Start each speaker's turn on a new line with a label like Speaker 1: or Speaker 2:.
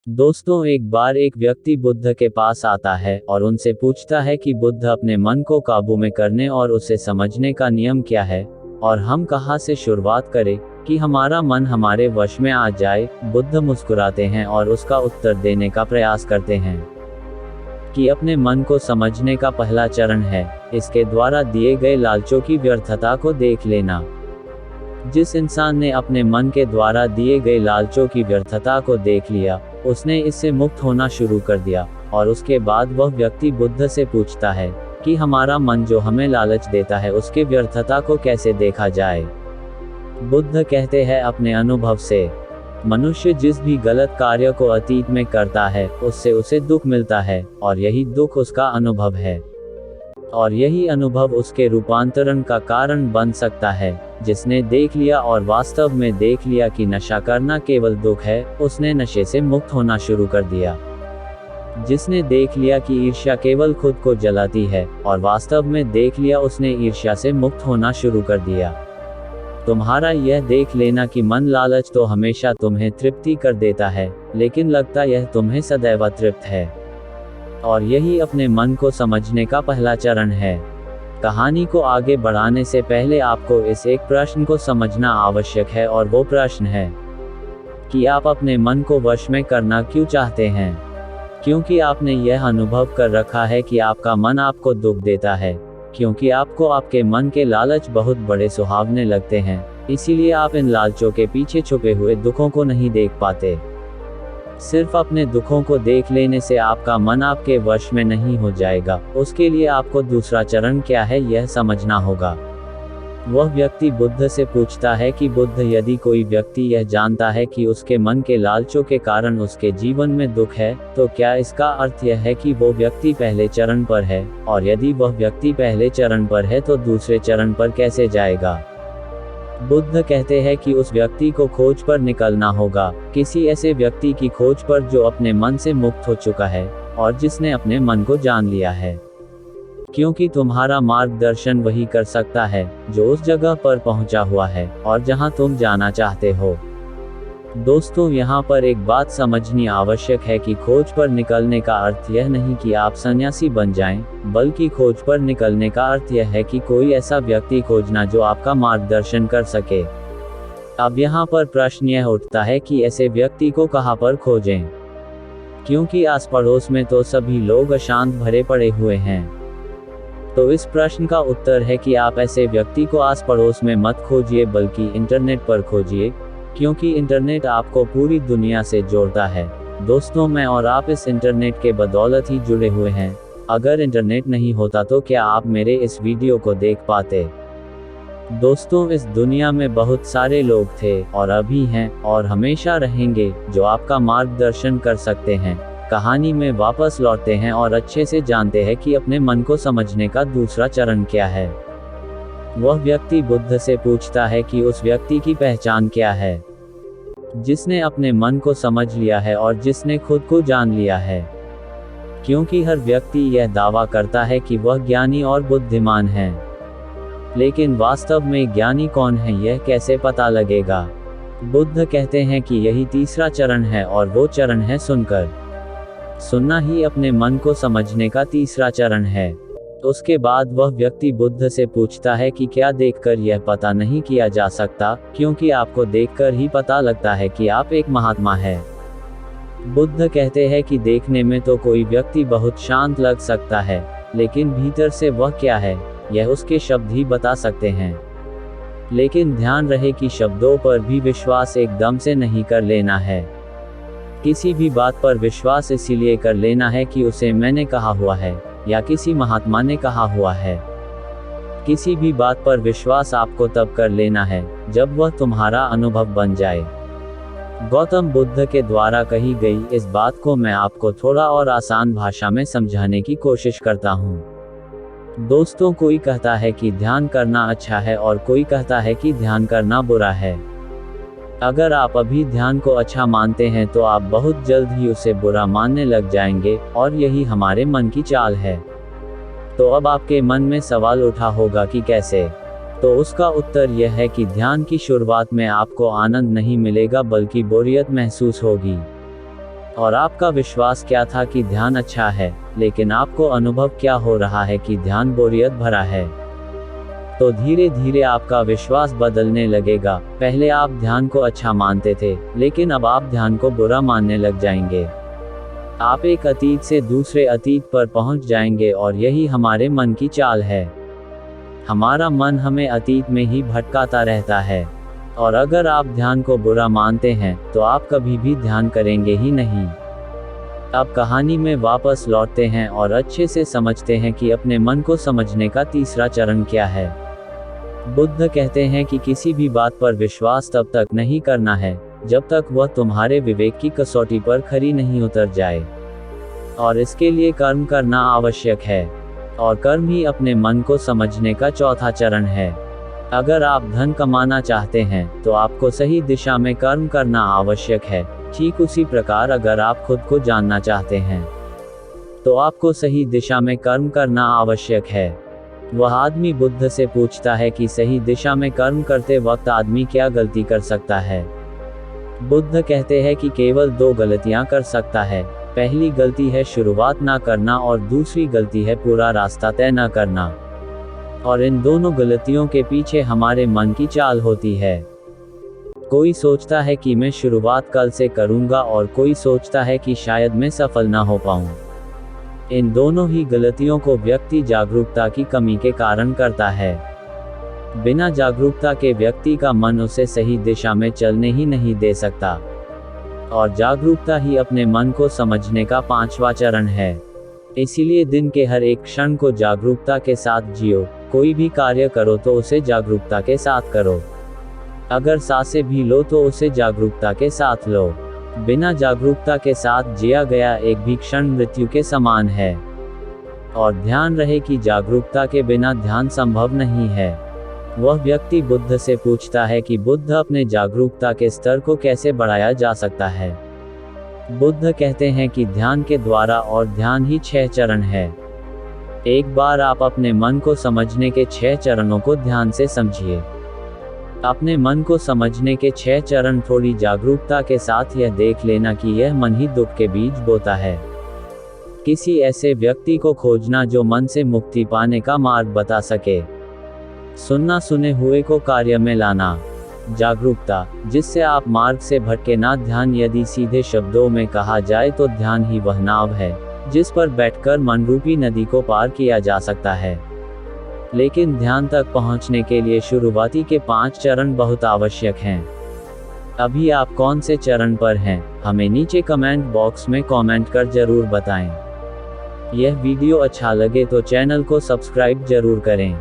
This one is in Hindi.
Speaker 1: दोस्तों, एक बार एक व्यक्ति बुद्ध के पास आता है और उनसे पूछता है कि बुद्ध अपने मन को काबू में करने और उसे समझने का नियम क्या है और हम कहाँ से शुरुआत करें कि हमारा मन हमारे वश में आ जाए। बुद्ध मुस्कुराते हैं और उसका उत्तर देने का प्रयास करते हैं कि अपने मन को समझने का पहला चरण है इसके द्वारा दिए गए लालचों की व्यर्थता को देख लेना। जिस इंसान ने अपने मन के द्वारा दिए गए लालचों की व्यर्थता को देख लिया, उसने इससे मुक्त होना शुरू कर दिया और उसके बाद वह व्यक्ति बुद्ध से पूछता है कि हमारा मन जो हमें लालच देता है उसके व्यर्थता को कैसे देखा जाए। बुद्ध कहते हैं अपने अनुभव से, मनुष्य जिस भी गलत कार्य को अतीत में करता है उससे उसे दुख मिलता है और यही दुख उसका अनुभव है और यही अनुभव उसके रूपांतरण का कारण बन सकता है। जिसने देख लिया और वास्तव में देख लिया कि नशा करना केवल दुख है, उसने नशे से मुक्त होना शुरू कर दिया। जिसने देख लिया कि ईर्ष्या केवल खुद को जलाती है और वास्तव में देख लिया, उसने ईर्ष्या से मुक्त होना शुरू कर दिया। तुम्हारा यह देख लेना कि मन लालच तो हमेशा तुम्हें तृप्ति कर देता है, लेकिन लगता यह तुम्हें सदैव अतृप्त है और यही अपने मन को समझने का पहला चरण है। कहानी को आगे बढ़ाने से पहले आपको इस एक प्रश्न को समझना आवश्यक है और वो प्रश्न है कि आप अपने मन को वश में करना क्यों चाहते हैं। क्योंकि आपने यह अनुभव कर रखा है कि आपका मन आपको दुख देता है, क्योंकि आपको आपके मन के लालच बहुत बड़े सुहावने लगते हैं, इसीलिए आप इन लालचों के पीछे छुपे हुए दुखों को नहीं देख पाते। सिर्फ अपने दुखों को देख लेने से आपका मन आपके वश में नहीं हो जाएगा। उसके लिए आपको दूसरा चरण क्या है यह समझना होगा। वह व्यक्ति बुद्ध से पूछता है कि बुद्ध, यदि कोई व्यक्ति यह जानता है कि उसके मन के लालचों के कारण उसके जीवन में दुख है, तो क्या इसका अर्थ यह है कि वो व्यक्ति पहले चरण पर है, और यदि वह व्यक्ति पहले चरण पर है तो दूसरे चरण पर कैसे जाएगा। बुद्ध कहते हैं कि उस व्यक्ति को खोज पर निकलना होगा, किसी ऐसे व्यक्ति की खोज पर जो अपने मन से मुक्त हो चुका है और जिसने अपने मन को जान लिया है। क्योंकि तुम्हारा मार्गदर्शन वही कर सकता है जो उस जगह पर पहुंचा हुआ है और जहां तुम जाना चाहते हो। दोस्तों, यहाँ पर एक बात समझनी आवश्यक है कि खोज पर निकलने का अर्थ यह नहीं कि आप सन्यासी बन जाएं, बल्कि खोज पर निकलने का अर्थ यह है कि कोई ऐसा व्यक्ति खोजना जो आपका मार्गदर्शन कर सके। अब यहाँ पर प्रश्न यह उठता है कि ऐसे व्यक्ति को कहाँ पर खोजें, क्योंकि आस पड़ोस में तो सभी लोग अशांत भरे पड़े हुए हैं। तो इस प्रश्न का उत्तर है कि आप ऐसे व्यक्ति को आस पड़ोस में मत खोजिए, बल्कि इंटरनेट पर खोजिए, क्योंकि इंटरनेट आपको पूरी दुनिया से जोड़ता है। दोस्तों, मैं और आप इस इंटरनेट के बदौलत ही जुड़े हुए हैं। अगर इंटरनेट नहीं होता तो क्या आप मेरे इस वीडियो को देख पाते। दोस्तों, इस दुनिया में बहुत सारे लोग थे और अभी हैं और हमेशा रहेंगे जो आपका मार्गदर्शन कर सकते हैं। कहानी में वापस लौटते हैं और अच्छे से जानते हैं कि अपने मन को समझने का दूसरा चरण क्या है। वह व्यक्ति बुद्ध से पूछता है कि उस व्यक्ति की पहचान क्या है, जिसने अपने मन को समझ लिया है और जिसने खुद को जान लिया है। क्योंकि हर व्यक्ति यह दावा करता है कि वह ज्ञानी और बुद्धिमान है, लेकिन वास्तव में ज्ञानी कौन है यह कैसे पता लगेगा। बुद्ध कहते हैं कि यही तीसरा चरण है और वो चरण है सुनकर। सुनना ही अपने मन को समझने का तीसरा चरण है। उसके बाद वह व्यक्ति बुद्ध से पूछता है कि क्या देखकर यह पता नहीं किया जा सकता, क्योंकि आपको देखकर ही पता लगता है कि आप एक महात्मा है। बुद्ध कहते हैं कि देखने में तो कोई व्यक्ति बहुत शांत लग सकता है, लेकिन भीतर से वह क्या है यह उसके शब्द ही बता सकते हैं। लेकिन ध्यान रहे कि शब्दों पर भी विश्वास एकदम से नहीं कर लेना है। किसी भी बात पर विश्वास इसीलिए कर लेना है कि उसे मैंने कहा हुआ है या किसी महात्मा ने कहा हुआ है। किसी भी बात पर विश्वास आपको तब कर लेना है जब वह तुम्हारा अनुभव बन जाए। गौतम बुद्ध के द्वारा कही गई इस बात को मैं आपको थोड़ा और आसान भाषा में समझाने की कोशिश करता हूँ। दोस्तों, कोई कहता है कि ध्यान करना अच्छा है और कोई कहता है कि ध्यान करना बुरा है। अगर आप अभी ध्यान को अच्छा मानते हैं तो आप बहुत जल्द ही उसे बुरा मानने लग जाएंगे और यही हमारे मन की चाल है। तो अब आपके मन में सवाल उठा होगा कि कैसे। तो उसका उत्तर यह है कि ध्यान की शुरुआत में आपको आनंद नहीं मिलेगा बल्कि बोरियत महसूस होगी। और आपका विश्वास क्या था कि ध्यान अच्छा है, लेकिन आपको अनुभव क्या हो रहा है कि ध्यान बोरियत भरा है। तो धीरे धीरे आपका विश्वास बदलने लगेगा। पहले आप ध्यान को अच्छा मानते थे, लेकिन अब आप ध्यान को बुरा मानने लग जाएंगे। आप एक अतीत से दूसरे अतीत पर पहुंच जाएंगे और यही हमारे मन की चाल है। हमारा मन हमें अतीत में ही भटकाता रहता है। और अगर आप ध्यान को बुरा मानते हैं, तो आप कभी भी ध्यान करेंगे ही नहीं। अब कहानी में वापस लौटते हैं और अच्छे से समझते हैं कि अपने मन को समझने का तीसरा चरण क्या है। बुद्ध कहते हैं कि किसी भी बात पर विश्वास तब तक नहीं करना है, जब तक वह तुम्हारे विवेक की कसौटी पर खरी नहीं उतर जाए। और इसके लिए कर्म करना आवश्यक है। और कर्म ही अपने मन को समझने का चौथा चरण है। अगर आप धन कमाना चाहते हैं, तो आपको सही दिशा में कर्म करना आवश्यक है। ठीक उसी प्रकार अगर आप खुद को जानना चाहते हैं, तो आपको सही दिशा में कर्म करना आवश्यक है। वह आदमी बुद्ध से पूछता है कि सही दिशा में कर्म करते वक्त आदमी क्या गलती कर सकता है। बुद्ध कहते हैं कि केवल 2 गलतियां कर सकता है। पहली गलती है शुरुआत ना करना और दूसरी गलती है पूरा रास्ता तय न करना। और इन दोनों गलतियों के पीछे हमारे मन की चाल होती है। कोई सोचता है कि मैं शुरुआत कल से करूंगा और कोई सोचता है कि शायद मैं सफल ना हो पाऊं। इन दोनों ही गलतियों को व्यक्ति जागरूकता की कमी के कारण करता है। बिना जागरूकता के व्यक्ति का मन उसे सही दिशा में चलने ही नहीं दे सकता। और जागरूकता ही अपने मन को समझने का 5वां चरण है। इसीलिए दिन के हर एक क्षण को जागरूकता के साथ जियो। कोई भी कार्य करो तो उसे जागरूकता के साथ करो। अगर सांसें भी लो तो उसे जागरूकता के साथ लो। बिना जागरूकता के साथ जिया गया एक भी क्षण मृत्यु के समान है। और ध्यान रहे कि जागरूकता के बिना ध्यान संभव नहीं है। वह व्यक्ति बुद्ध से पूछता है कि बुद्ध अपने जागरूकता के स्तर को कैसे बढ़ाया जा सकता है। बुद्ध कहते हैं कि ध्यान के द्वारा, और ध्यान ही 6 चरण है। एक बार आप अपने मन को समझने के 6 चरणों को ध्यान से समझिए। अपने मन को समझने के 6 चरण थोड़ी जागरूकता के साथ यह देख लेना कि यह मन ही दुख के बीज बोता है। किसी ऐसे व्यक्ति को खोजना जो मन से मुक्ति पाने का मार्ग बता सके। सुनना, सुने हुए को कार्य में लाना। जागरूकता, जिससे आप मार्ग से भटके ना। ध्यान, यदि सीधे शब्दों में कहा जाए तो ध्यान ही वह नाव है जिस पर बैठकर मन रूपी नदी को पार किया जा सकता है। लेकिन ध्यान तक पहुंचने के लिए शुरुआती के 5 चरण बहुत आवश्यक हैं। अभी आप कौन से चरण पर हैं, हमें नीचे कमेंट बॉक्स में कमेंट कर जरूर बताएं। यह वीडियो अच्छा लगे तो चैनल को सब्सक्राइब जरूर करें।